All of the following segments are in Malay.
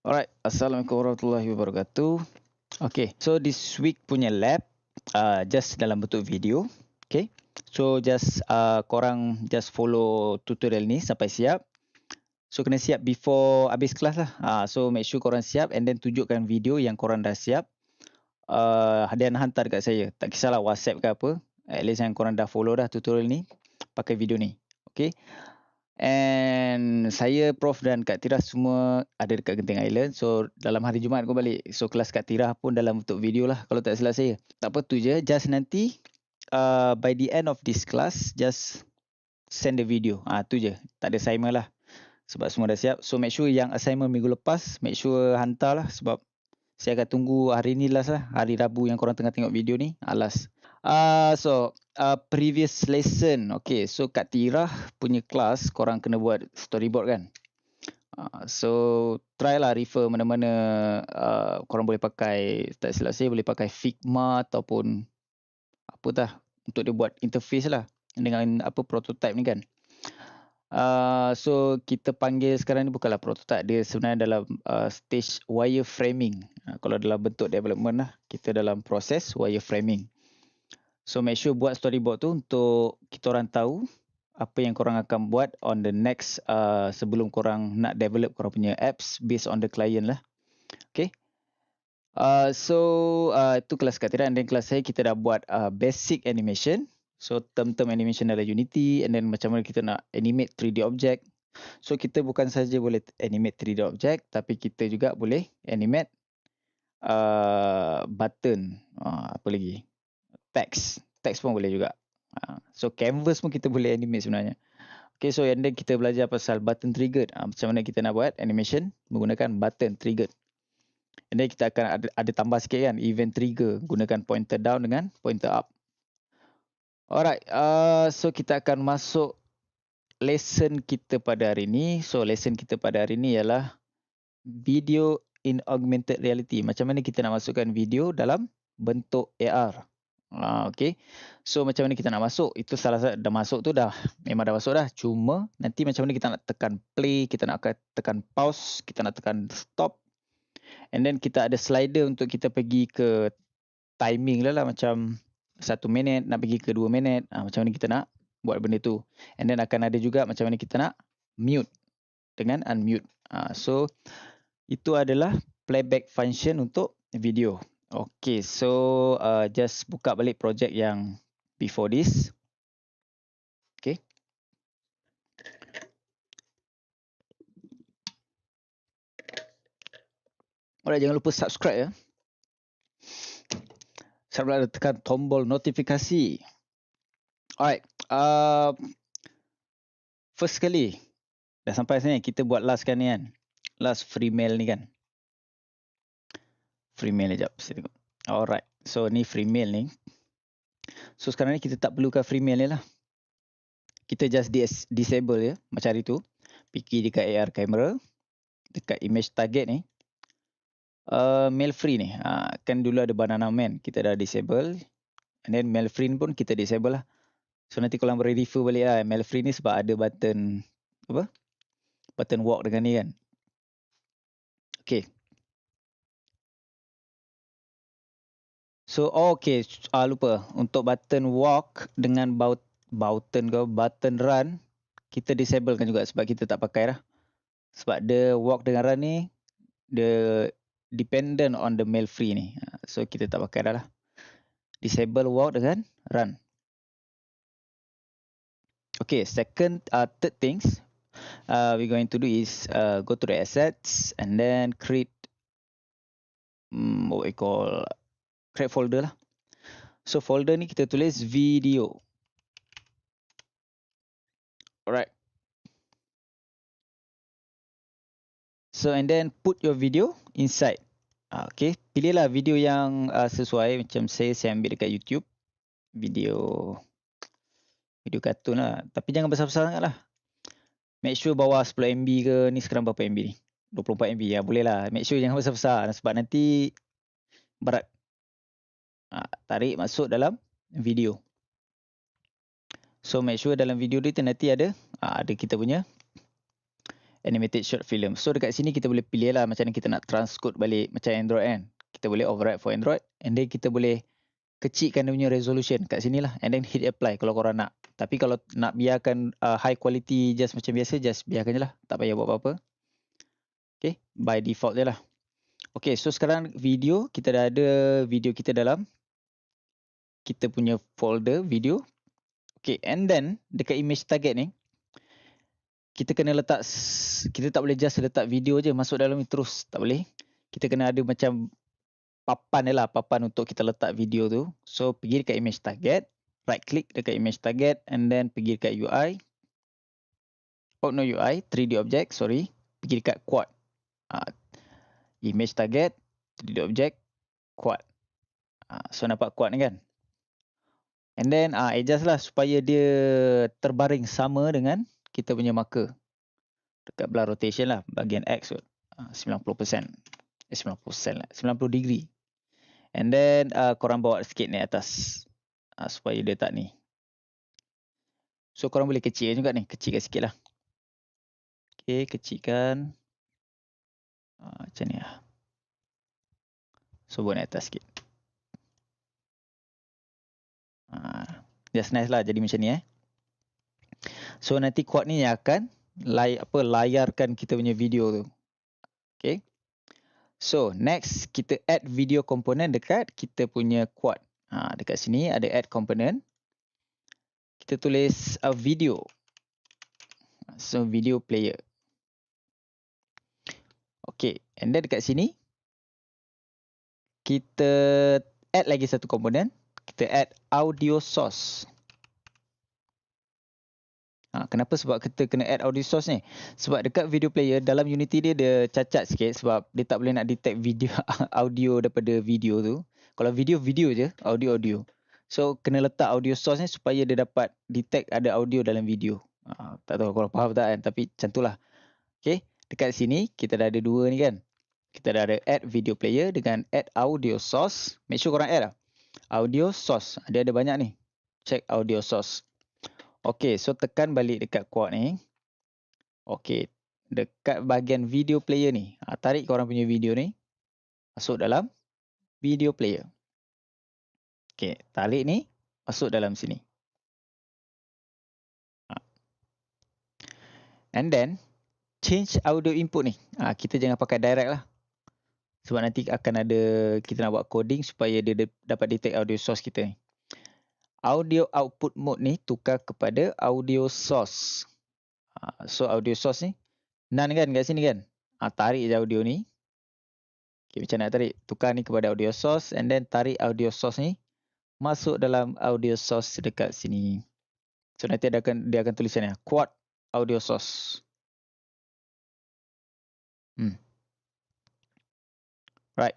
Alright, Assalamualaikum warahmatullahi wabarakatuh. Okay, so this week punya lab just dalam bentuk video. Okay, so just korang just follow tutorial ni sampai siap. So kena siap before habis kelas lah. So make sure korang siap and then tunjukkan video yang korang dah siap. Dan hantar dekat saya. Tak kisahlah WhatsApp ke apa. At least yang korang dah follow dah tutorial ni pakai video ni. Okay. And saya, Prof dan Kak Tira semua ada dekat Genting Island. So dalam hari Jumaat aku balik. So kelas Kak Tira pun dalam bentuk video lah kalau tak silap saya. Tak apa tu je. Just nanti by the end of this class, just send the video. Tu je. Tak ada assignment lah. Sebab semua dah siap. So make sure yang assignment minggu lepas, make sure hantar lah. Sebab saya akan tunggu hari ni last lah. Hari Rabu yang korang tengah tengok video ni. Last. Previous lesson. Okay, so Kak Tirah punya kelas korang kena buat storyboard kan. So try lah refer mana-mana korang boleh pakai, tak silap saya boleh pakai Figma ataupun apa dah untuk dia buat interface lah dengan apa prototype ni kan. So kita panggil sekarang ni bukanlah prototype, dia sebenarnya dalam stage wireframing. Kalau dalam bentuk development lah, kita dalam proses wireframing. So make sure buat storyboard tu untuk kita orang tahu apa yang korang akan buat on the next sebelum korang nak develop korang punya apps based on the client lah. Okay. So itu kelas Kak Tira, and then kelas saya kita dah buat basic animation. So term-term animation dalam Unity, and then macam mana kita nak animate 3D object. So kita bukan saja boleh animate 3D object, tapi kita juga boleh animate button, apa lagi, text pun boleh juga. So canvas pun kita boleh animate sebenarnya. Okay, so and then kita belajar pasal button trigger. Macam mana kita nak buat animation menggunakan button trigger. And then kita akan ada tambah sikit kan, event trigger gunakan pointer down dengan pointer up. Alright, so kita akan masuk lesson kita pada hari ni. So lesson kita pada hari ni ialah video in augmented reality. Macam mana kita nak masukkan video dalam bentuk AR. Okay. So macam mana kita nak masuk? Itu salah satu dah masuk tu dah. Memang dah masuk dah. Cuma nanti macam mana kita nak tekan play, kita nak tekan pause, kita nak tekan stop. And then kita ada slider untuk kita pergi ke timing lah macam 1 minit nak pergi ke 2 minit. Macam mana kita nak buat benda tu. And then akan ada juga macam mana kita nak mute dengan unmute. So itu adalah playback function untuk video. Okay, so just buka balik project yang before this. Okay. Alright, jangan lupa subscribe ya. Subscribe dan tekan tombol notifikasi. Alright, first kali dah sampai sini kita buat last kan ni kan. Last free mail ni kan. Free mail sekejap, saya tengok. Alright, so ni free mail ni. So sekarang ni kita tak perlukan free mail ni lah. Kita just disable ya, macam hari tu. Pergi dekat AR camera, dekat image target ni. Mail free ni, kan dulu ada banana man, kita dah disable. And then mail free pun kita disable lah. So nanti korang boleh refer balik lah mail free ni sebab ada button apa? Button walk dengan ni kan. Okay. So okay, lupa. Untuk button walk dengan button run, kita disablekan juga sebab kita tak pakai lah. Sebab the walk dengan run ni, the dependent on the mail free ni. So kita tak pakai dah lah. Disable walk dengan run. Okay, third things we're going to do is go to the assets and then create what we call create folder lah. So folder ni kita tulis video. Alright. So and then put your video inside. Okay, pilihlah video yang sesuai. Macam saya ambil dekat YouTube. Video kartun lah. Tapi jangan besar-besar sangat lah. Make sure bawah 10 MB ke. Ni sekarang berapa MB ni? 24 MB ya, boleh lah. Make sure jangan besar-besar sebab nanti berat. Tarik masuk dalam video. So make sure dalam video ni nanti ada kita punya animated short film. So dekat sini kita boleh pilih lah macam mana kita nak transcode balik macam Android kan. Kita boleh override for Android and then kita boleh kecilkan dia punya resolution kat sini lah and then hit apply kalau korang nak. Tapi kalau nak biarkan high quality just macam biasa, just biarkan je lah. Tak payah buat apa-apa. Okay, by default je lah. Okay, so sekarang video, kita dah ada video kita dalam kita punya folder video. Okay, and then dekat image target ni, kita kena letak, kita tak boleh just letak video je masuk dalam ni terus, tak boleh. Kita kena ada macam papan je lah, papan untuk kita letak video tu. So pergi dekat image target, right click dekat image target and then pergi dekat UI. Oh no UI, 3D object, sorry. Pergi dekat quad. Image target, 3D object, quad. So nampak quad ni kan. And then adjust lah supaya dia terbaring sama dengan kita punya marker. Dekat belah rotation lah, bahagian X 90%. 90% lah, 90 degree. And then korang bawa sikit ni atas supaya dia tak ni. So korang boleh kecil juga ni, kecilkan sikit lah. Okay, kecilkan. Macam ni lah. So buat ni atas sikit. Just nice lah jadi macam ni . So nanti quad ni yang akan layarkan kita punya video tu. Okay. So next kita add video component dekat kita punya quad. Dekat sini ada add component. Kita tulis video. So video player. Okay. And then dekat sini kita add lagi satu komponen. Kita add audio source. Kenapa? Sebab kita kena add audio source ni. Sebab dekat video player dalam Unity dia cacat sikit sebab dia tak boleh nak detect video audio daripada video tu. Kalau video je, audio. So kena letak audio source ni supaya dia dapat detect ada audio dalam video. Tak tahu korang faham tak kan, tapi macam tu lah. Okay, dekat sini kita dah ada dua ni kan. Kita dah ada add video player dengan add audio source. Make sure korang add lah. Audio source. Dia ada banyak ni. Check audio source. Okay, so tekan balik dekat quad ni. Okay, dekat bahagian video player ni. Tarik korang punya video ni. Masuk dalam video player. Okay, tarik ni. Masuk dalam sini. And then, change audio input ni. Kita jangan pakai direct lah. Sebab nanti akan ada, kita nak buat coding supaya dia dapat detect audio source kita ni. Audio output mode ni tukar kepada audio source. So audio source ni none kan kat sini kan. Tarik je audio ni. Okay, macam nak tarik? Tukar ni kepada audio source and then tarik audio source ni masuk dalam audio source dekat sini. So nanti dia akan tulisan ni quad audio source. Right.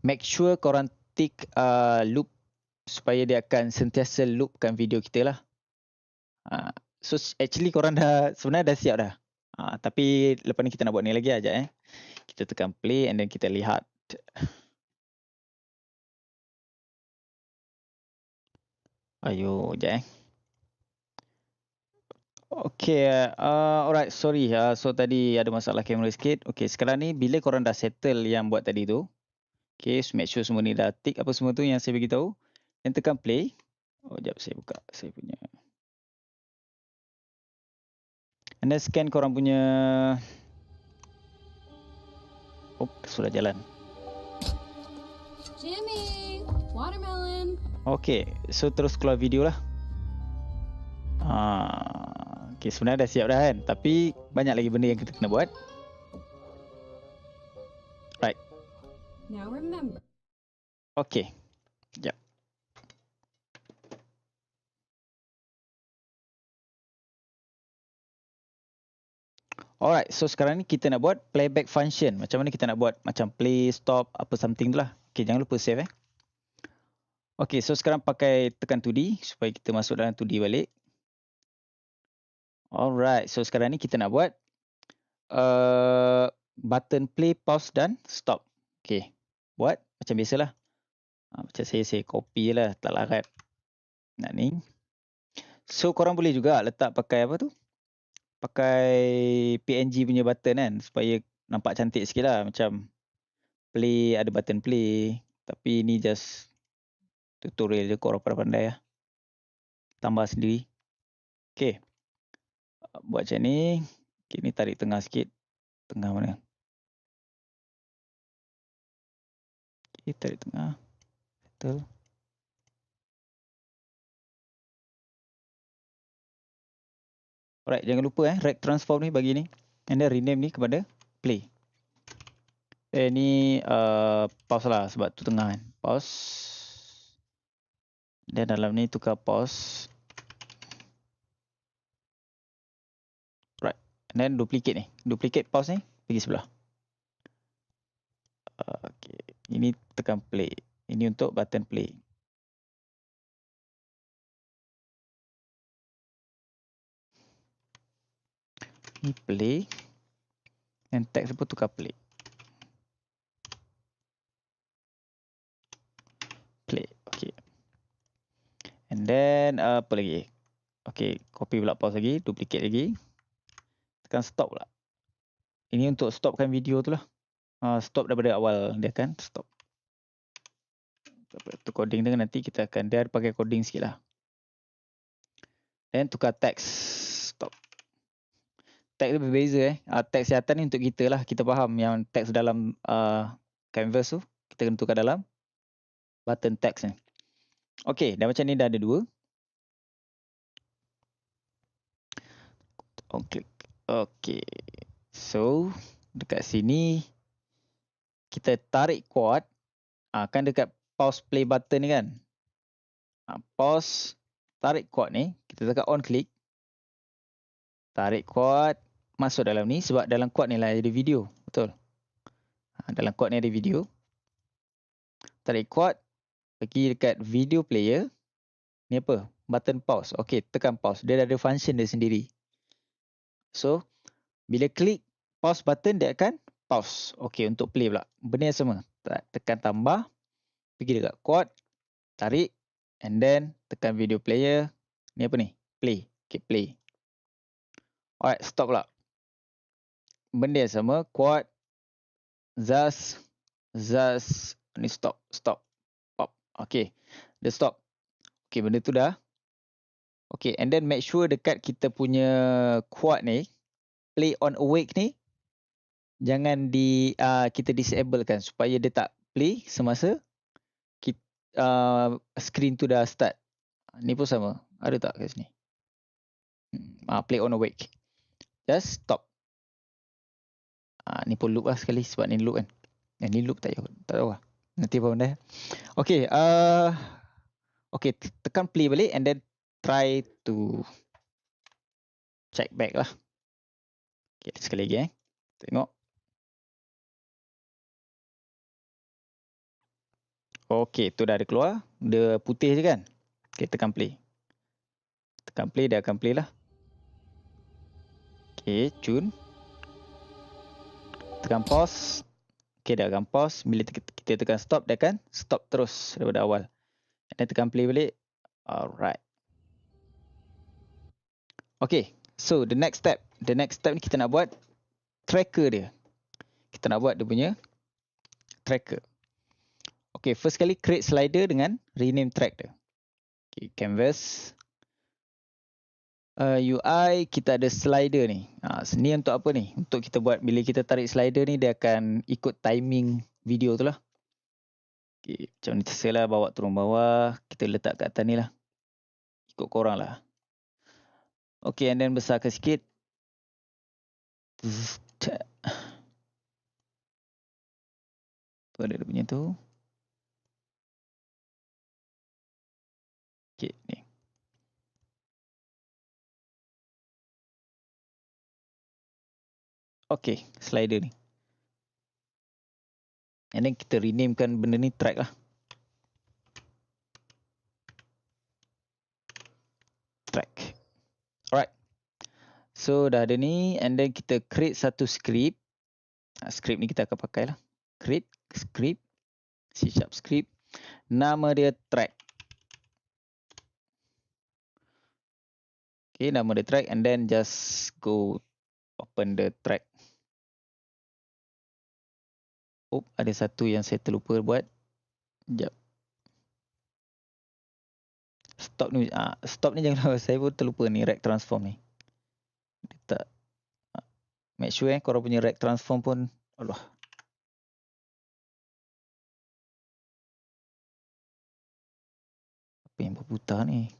Make sure korang tick loop supaya dia akan sentiasa loopkan video kita lah. So actually korang sebenarnya dah siap dah. Tapi lepas ni kita nak buat ni lagi aja . Kita tekan play and then kita lihat. Ayo, sekejap . Okay, alright, sorry. So tadi ada masalah kamera sikit. Okay, sekarang ni bila korang dah settle yang buat tadi tu. Okay, so make sure semua ni dah tick apa semua tu yang saya beritahu. Dan tekan play. Sekejap saya buka saya punya. And then scan korang punya. Sudah jalan. Jimmy, watermelon. Okay, so terus keluar video lah. Okay, sebenarnya dah siap dah kan. Tapi banyak lagi benda yang kita kena buat. Right. Now remember. Okay. Sekejap. Alright, so sekarang ni kita nak buat playback function. Macam mana kita nak buat macam play, stop, apa something tu lah. Okay, jangan lupa save . Okay, so sekarang pakai tekan 2D supaya kita masuk dalam 2D balik. Alright, so sekarang ni kita nak buat button play, pause dan stop. Okay, buat macam biasalah. Macam saya copy lah, tak larat. Nak ni. So korang boleh juga letak pakai apa tu? pakai PNG punya button kan, supaya nampak cantik sikit lah. Macam play, ada button play. Tapi ni just tutorial je, korang pada pandai lah. Tambah sendiri. Okay, buat macam ni. Okay, ni tarik tengah sikit. Tengah mana? Okay, tarik tengah. Betul. Alright, jangan lupa rect transform ni bagi ni. And then rename ni kepada play. Ni pause lah sebab tu tengah kan. Pause. Dan dalam ni tukar pause. Right. And then duplicate ni. Duplicate pause ni pergi sebelah. Okay. Ini tekan play. Ini untuk button play. Ni play. And text pun tukar play. Play. Okay. And then apa lagi? Okay. Copy pula pause lagi. Duplicate lagi. Tekan stop pula. Ini untuk stopkan video tu lah. Stop daripada awal dia kan. Stop. Tu coding dia nanti kita akan dia pakai coding sikit lah. Then tukar text. Stop. Text dia berbeza text yang atas ni untuk kita lah. Kita faham yang text dalam canvas tu. Kita kena tukar dalam button text ni. Okay, dah macam ni dah ada dua. On click. Okay. So, dekat sini kita tarik quad. Kan dekat pause play button ni kan. Pause, tarik quad ni. Kita tekan on click. Tarik quad. Masuk dalam ni sebab dalam quad ni lah ada video. Betul. Dalam quad ni ada video. Tarik quad. Pergi dekat video player. Ni apa? Button pause. Okay, tekan pause. Dia ada function dia sendiri. So, bila klik pause button, dia akan pause. Okay, untuk play pula. Benda yang sama. Tekan tambah. Pergi dekat quad. Tarik. And then, tekan video player. Ni apa ni? Play. Okay, play. Alright, stop pula. Benda yang sama. Quad. Zas. Ni stop. Stop. Pop. Okay. Dia stop. Okay, benda tu dah. Okay, and then make sure dekat kita punya quad ni, play on awake ni, jangan kita disable kan supaya dia tak play semasa screen tu dah start. Ni pun sama. Ada tak kat sini? Play on awake. Just stop. Ni pun loop lah sekali sebab ni loop kan. Ni loop tak tahu lah. Nanti pun dah. Okay. Okay, tekan play balik and then try to check back lah. Okay, sekali lagi Tengok. Okay, tu dah ada keluar. Dia putih je kan. Okay, tekan play. Tekan play, dia akan play lah. Okay, tune. Tekan pause. Okay, dia akan pause. Bila kita tekan stop, dia akan stop terus daripada awal. Dan tekan play balik. Alright. Okay, so the next step. The next step ni kita nak buat tracker dia. Kita nak buat dia punya tracker. Okay, first kali create slider dengan rename track dia. Okay, canvas. UI, kita ada slider ni. Ni untuk apa ni? Untuk kita buat, bila kita tarik slider ni, dia akan ikut timing video tu lah. Okay, macam ni terserah bawa turun bawah. Kita letak kat atas ni lah. Ikut korang lah. Okay, and then besarkan sikit. Tu ada dia punya tu. Okay, ni. Okay, slider ni. And then kita renamekan benda ni track lah. Track. Alright. So dah ada ni. And then kita create satu script. Script ni kita akan pakai lah. Create script. C# script. Nama dia track. Okay, nama the track and then just go open the track. Oh, ada satu yang saya terlupa buat. Sekejap. Stop ni jangan saya pun terlupa ni rect transform ni. Dia tak make sure korang punya rect transform pun Allah. Apa yang berputar ni?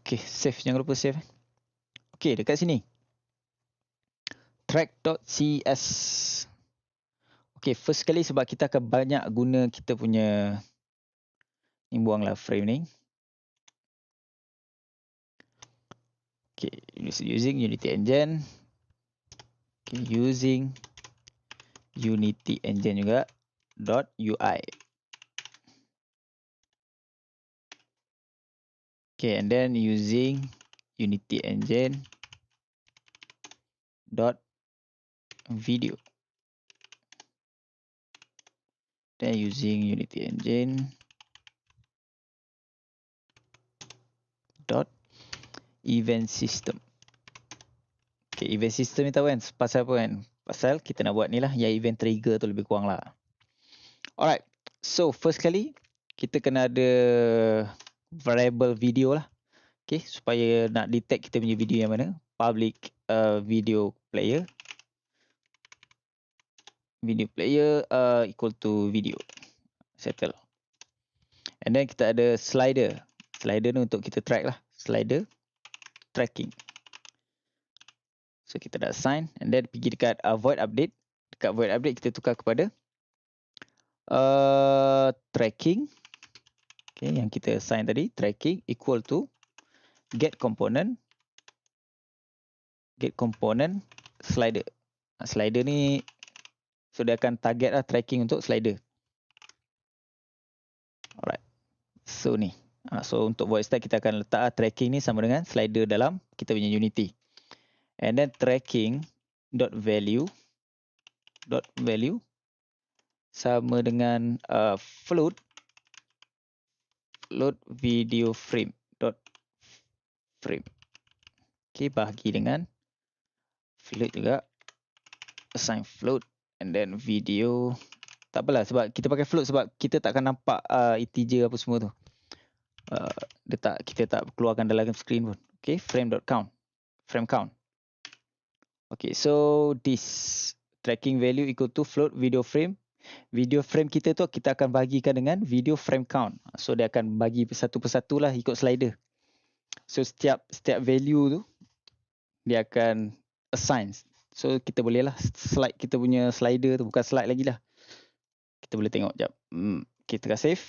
Okay, save. Jangan lupa save. Okay, dekat sini. Track.cs. Okay, first kali sebab kita akan banyak guna kita punya ni, buanglah frame ni. Okay, using Unity Engine. Okay, using Unity Engine juga. .ui. Okay, and then using Unity Engine .video. Then using Unity Engine .event system. Okay, event system ni tahu kan pasal apa kan? Pasal kita nak buat ni lah, yang event trigger tu lebih kurang lah. Alright, so first kali kita kena ada variable video lah. Okay, supaya nak detect kita punya video yang mana. Public video player. Video player equal to video. Settle. And then kita ada slider. Slider ni untuk kita track lah. Slider tracking. So kita dah assign. And then pergi dekat void update. Dekat void update kita tukar kepada tracking. Okay, yang kita assign tadi. Tracking equal to get component. Get component slider. Slider ni so dia akan target lah tracking untuk slider. Alright. So ni. So untuk void stack kita akan letak tracking ni sama dengan slider dalam kita punya Unity. And then tracking .value sama dengan float video frame .frame. Okay, bahagi dengan float juga. Assign float and then video. Tak apalah sebab kita pakai float sebab kita tak akan nampak integer apa semua tu. Kita tak keluarkan dalam screen pun. Okay, frame.count. Frame count. Okay, so this tracking value equal to float video frame. Video frame kita tu kita akan bagikan dengan video frame count. So dia akan bagi satu persatu lah ikut slider. So setiap value tu dia akan assign. So kita boleh lah slide kita punya slider tu, bukan slide lagi lah. Kita boleh tengok jap. Kita save.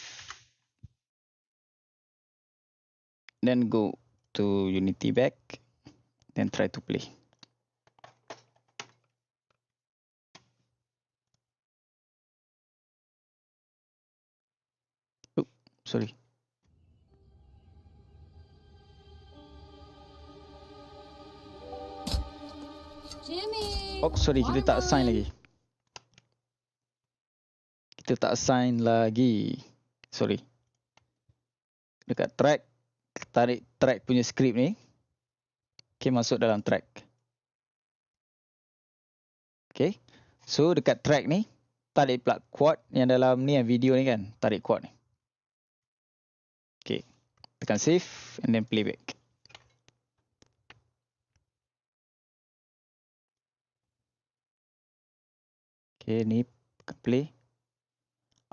Then go to Unity back. Then try to play. Sorry. Jimmy! Oh, sorry. Kita tak assign lagi. Sorry. Dekat track. Tarik track punya script ni. Okay, masuk dalam track. Okay. So, dekat track ni. Tarik pula quad yang dalam ni yang video ni kan. Tarik quad ni. Okay. Tekan save and then playback. Okay, ni play.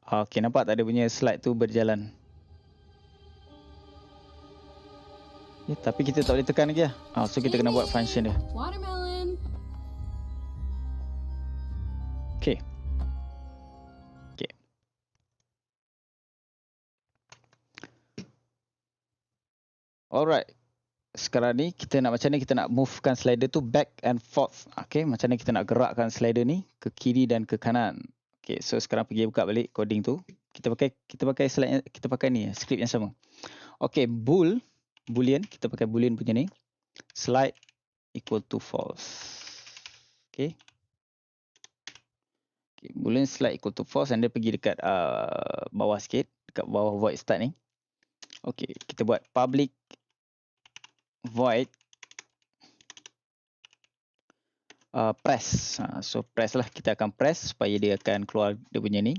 Okay, nampak tak ada punya slide tu berjalan. Tapi kita tak boleh tekan lagi lah. So kita kena buat function dia. Watermelon. Okay. Alright. Sekarang ni kita nak macam ni, kita nak movekan slider tu back and forth. Okay, macam ni kita nak gerakkan slider ni ke kiri dan ke kanan. Okay, so sekarang pergi buka balik coding tu. Kita pakai slide, kita pakai ni script yang sama. Okay, boolean, kita pakai boolean punya ni. Slide equal to false. Okay. Boolean slide equal to false and dia pergi dekat bawah sikit, dekat bawah void start ni. Okay, kita buat public void press. So press lah, kita akan press supaya dia akan keluar dia punya ni.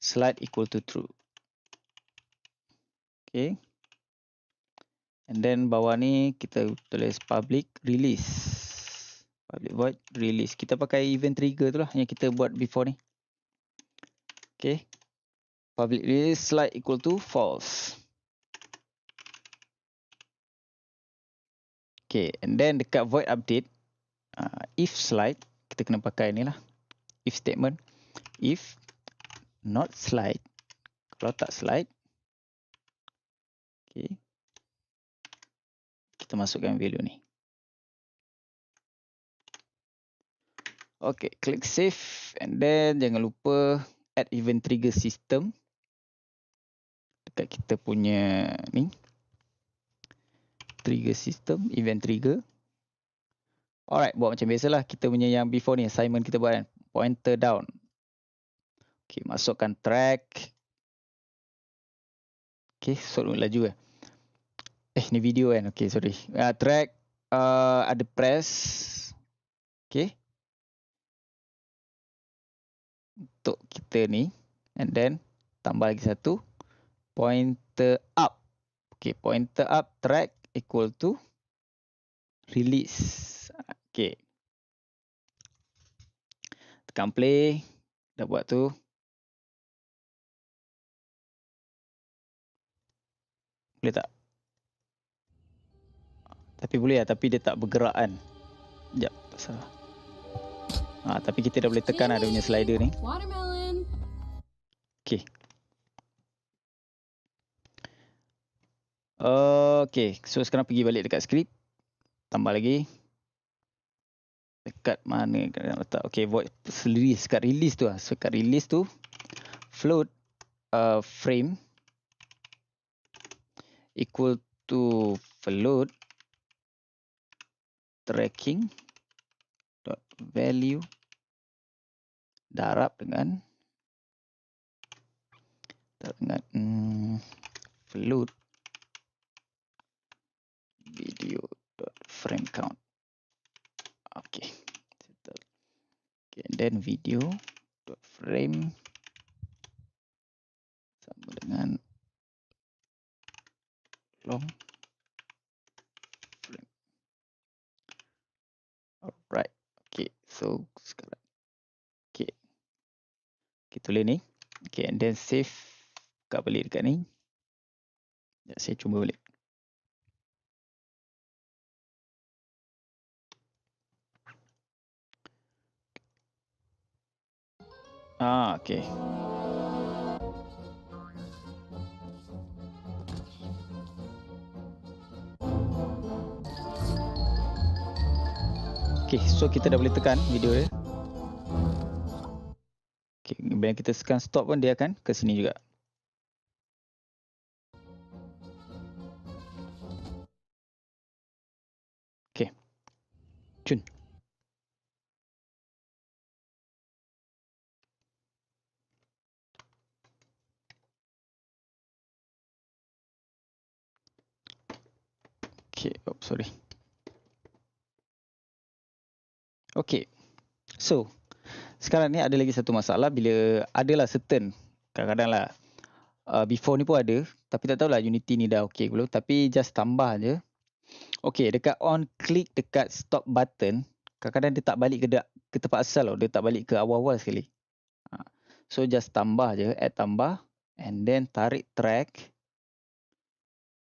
Slide equal to true. Okay. And then bawah ni kita tulis public release. Public void release. Kita pakai event trigger tu lah yang kita buat before ni. Okay. Public release slide equal to false. Okay. And then dekat void update, if slide, kita kena pakai ni lah. If statement. If not slide. Kalau tak slide. Okay. Kita masukkan value ni. Okay, klik save and then jangan lupa add event trigger system dekat kita punya ni. Trigger system, event trigger. Alright, buat macam biasalah kita punya yang before ni, assignment kita buat kan. Pointer down. Okay, masukkan track. Okay, sorry laju ni video kan. Okay, sorry. Track, ada press. Okay. Untuk kita ni. And then, tambah lagi satu. Pointer up. Okay, pointer up track equal to release. Okay. Tekan play. Dah buat tu. Boleh tak? Tapi boleh lah. Tapi dia tak bergerak kan. Sekejap. Tak salah. Tapi kita dah boleh tekan ada punya slider ni. Watermelon. Okay. Okay. So sekarang pergi balik dekat script. Tambah lagi. Dekat mana kena letak. Okay. Void release. Dekat release tu lah. So dekat release tu. Float frame. Equal to float. Tracking. Dot value. Darab dengan float video dot frame count. Okay. Okay, and then video dot frame sama dengan long frame. Alright. Okay, so sekarang kita tulis ni. Okay, and then save. Buka balik dekat ni. Saya cuba balik. Okay. Okay, so kita dah boleh tekan video dia. Okay, bila kita tekan stop pun dia akan ke sini juga. Okay. Cun. Okay, sorry. Okay. So, sekarang ni ada lagi satu masalah bila adalah certain kadang-kadang lah before ni pun ada tapi tak tahulah Unity ni dah okay belum, tapi just tambah je. Okay, dekat on click dekat stop button kadang-kadang dia tak balik ke tempat asal tau, dia tak balik ke awal-awal sekali. So just tambah je, add tambah and then tarik track.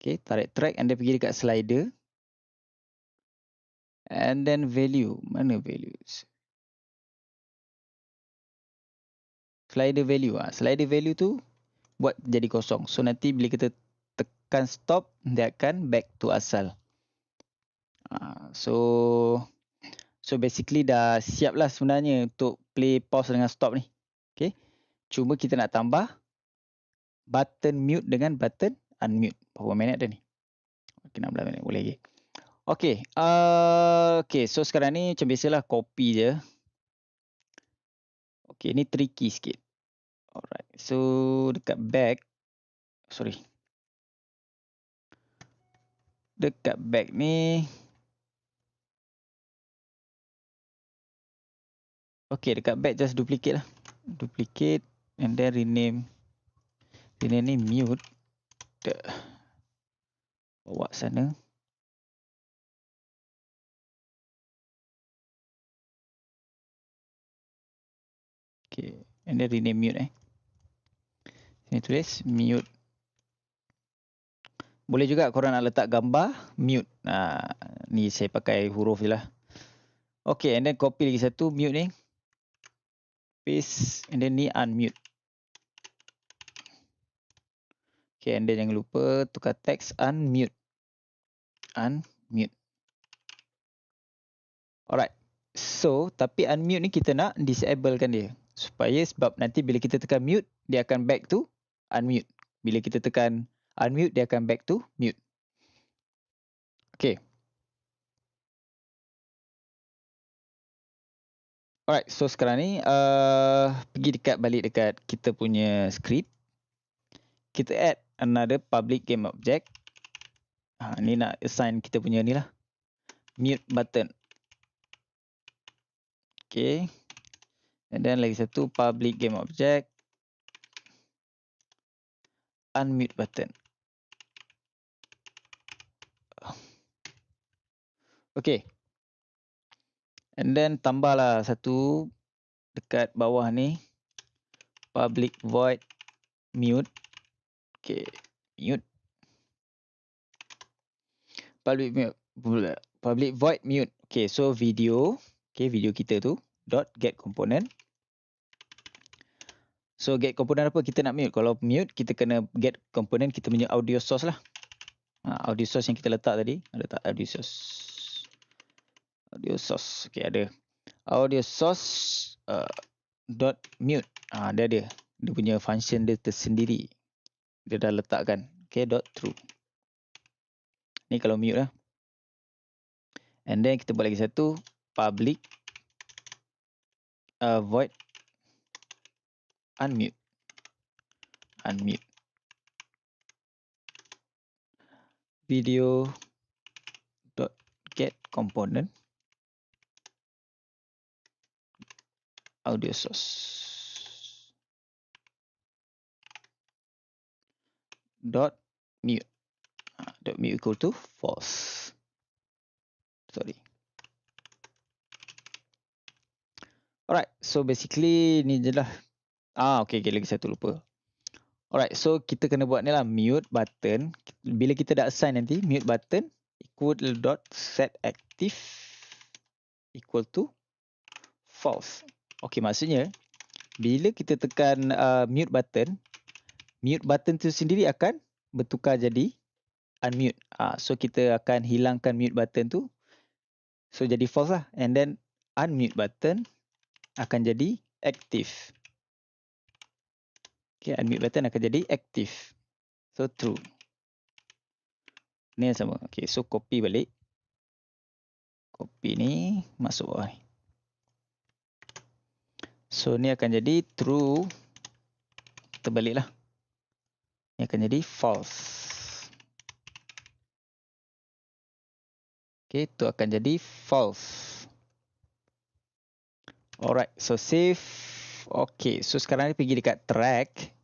Okay, tarik track and then pergi dekat slider and then value. Mana values? Slider value. Slider value tu buat jadi kosong. So nanti bila kita tekan stop, dia akan back to asal. So basically dah siap lah sebenarnya untuk play pause dengan stop ni. Okay. Cuma kita nak tambah button mute dengan button unmute. Berapa minit dah ni? Okay, 16 minit. Boleh lagi. Okay. Okay. So sekarang ni macam biasalah copy je. Okay. Ni tricky sikit. Alright. So dekat back. Sorry. Dekat back ni. Okay, dekat back just duplicate lah. Duplicate and then rename. Rename ni mute. Bawa sana. Okay, and then rename mute Sini tulis mute. Boleh juga korang nak letak gambar mute. Ni saya pakai huruf je lah. Okay, and then copy lagi satu mute ni. Paste and then ni unmute. Okay, and then jangan lupa tukar teks unmute. Unmute. Alright. So, tapi unmute ni kita nak disable kan dia. Supaya sebab nanti bila kita tekan mute, dia akan back to unmute. Bila kita tekan unmute, dia akan back to mute. Okay. Alright, so sekarang ni pergi balik dekat kita punya script. Kita add another public game object. Ni nak assign kita punya ni lah. Mute button. Okay. And then lagi satu public game object. Unmute button. Okay. And then tambahlah satu dekat bawah ni. Public void mute. Okay. Mute. Public mute. Public void mute. Okay. So video. Okay. Video kita tu. Dot get component. So get component apa kita nak mute. Kalau mute kita kena get component kita punya audio source lah. Audio source yang kita letak tadi. Ada tak audio source? Audio source. Okay, ada. Audio source dot mute. Dia ada. Dia punya function dia tersendiri. Dia dah letakkan. Okay, dot true. Ni kalau mute lah. And then kita buat lagi satu. Public void unmute. Unmute. Video dot get component audio source dot mute. Dot mute equal to false. Sorry. Alright, so basically ni je lah. Okay, lagi satu lupa. Alright, so kita kena buat ni lah mute button. Bila kita dah assign nanti mute button equal dot set active equal to false. Okay, maksudnya bila kita tekan mute button tu sendiri akan bertukar jadi unmute. So kita akan hilangkan mute button tu. So jadi false lah. And then unmute button akan jadi active. Okay, unmute button akan jadi active. So true. Ni yang sama. Okay, so copy balik. Copy ni masuk bawah ni. So ni akan jadi true. Kita balik lah. Ni akan jadi false. Okay, tu akan jadi false. Alright, so save. Okay, so sekarang ni pergi dekat track.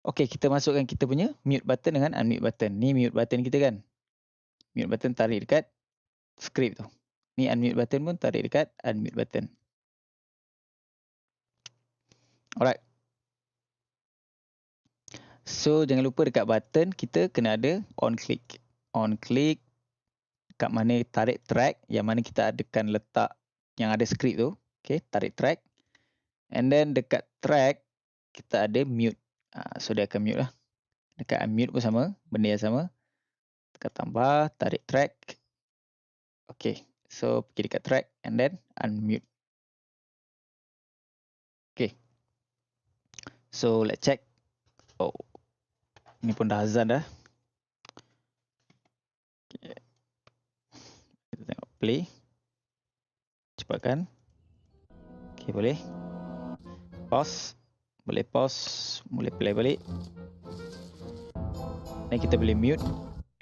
Okay, kita masukkan kita punya mute button dengan unmute button. Ni mute button kita kan. Mute button tarik dekat script tu. Ni unmute button pun tarik dekat unmute button. Alright. So, jangan lupa dekat button kita kena ada on click. On click. Kat mana tarik track. Yang mana kita adakan letak yang ada script tu. Okay, tarik track. And then dekat track, kita ada mute. So dia akan mute lah. Dekat unmute pun sama. Benda yang sama. Tekan tambah, tarik track. Okay, so pergi dekat track and then unmute. Okay. So let's check. Oh, ini pun dah azan dah. Okay. Kita tengok play. Cepatkan. Okay, boleh. Pause. Boleh pause. Boleh play balik. Dan kita boleh mute.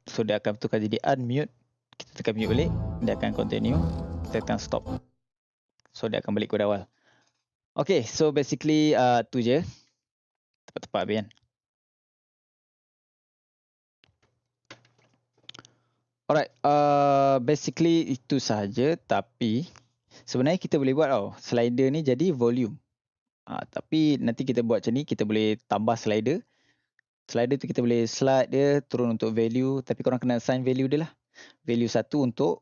So dia akan tukar jadi unmute. Kita tekan mute balik, dia akan continue. Kita tekan stop. So dia akan balik kepada awal. Okay, so basically tu je. Tepat-tepat habis kan. Alright, basically itu sahaja. Tapi sebenarnya kita boleh buat tau, slider ni jadi volume. Tapi nanti kita buat macam ni, kita boleh tambah slider. Slider tu kita boleh slide dia turun untuk value, tapi korang kena assign value dia lah. Value 1 untuk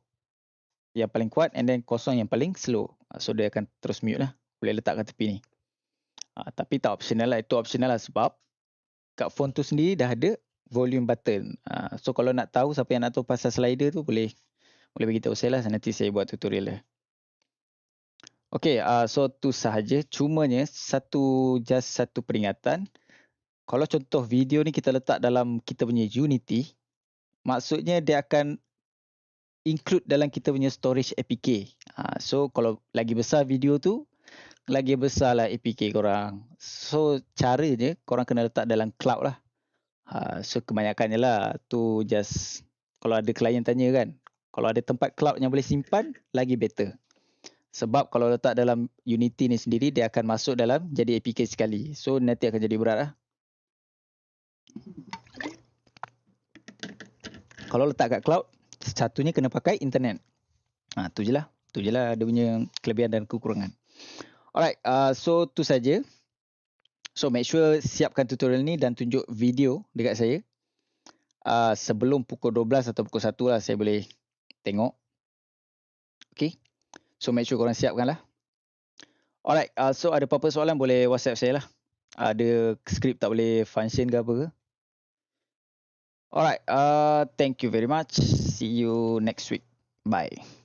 yang paling kuat and then 0 yang paling slow. So dia akan terus mute lah. Boleh letak kat tepi ni. Tapi tak optional lah. Itu optional lah sebab kat phone tu sendiri dah ada volume button. So kalau nak tahu, siapa yang nak tahu pasal slider tu boleh beritahu saya lah. Nanti saya buat tutorial dia. Okay, so tu sahaja. Cumanya satu peringatan. Kalau contoh video ni kita letak dalam kita punya Unity, maksudnya dia akan include dalam kita punya storage APK. So kalau lagi besar video tu, lagi besarlah APK korang. So caranya korang kena letak dalam cloud lah. So kebanyakannya lah tu just kalau ada klien tanya kan, kalau ada tempat cloud yang boleh simpan, lagi better. Sebab kalau letak dalam Unity ni sendiri, dia akan masuk dalam jadi APK sekali. So nanti akan jadi berat lah. Kalau letak kat cloud, satunya kena pakai internet. Tu je lah. Tu je lah dia punya kelebihan dan kekurangan. Alright, so tu saja. So make sure siapkan tutorial ni dan tunjuk video dekat saya. Sebelum pukul 12 atau pukul 1 lah saya boleh tengok. Okay. So make sure korang siapkan lah. Alright, so ada apa-apa soalan boleh WhatsApp saya lah. Ada skrip tak boleh function ke apa ke. Alright, thank you very much. See you next week. Bye.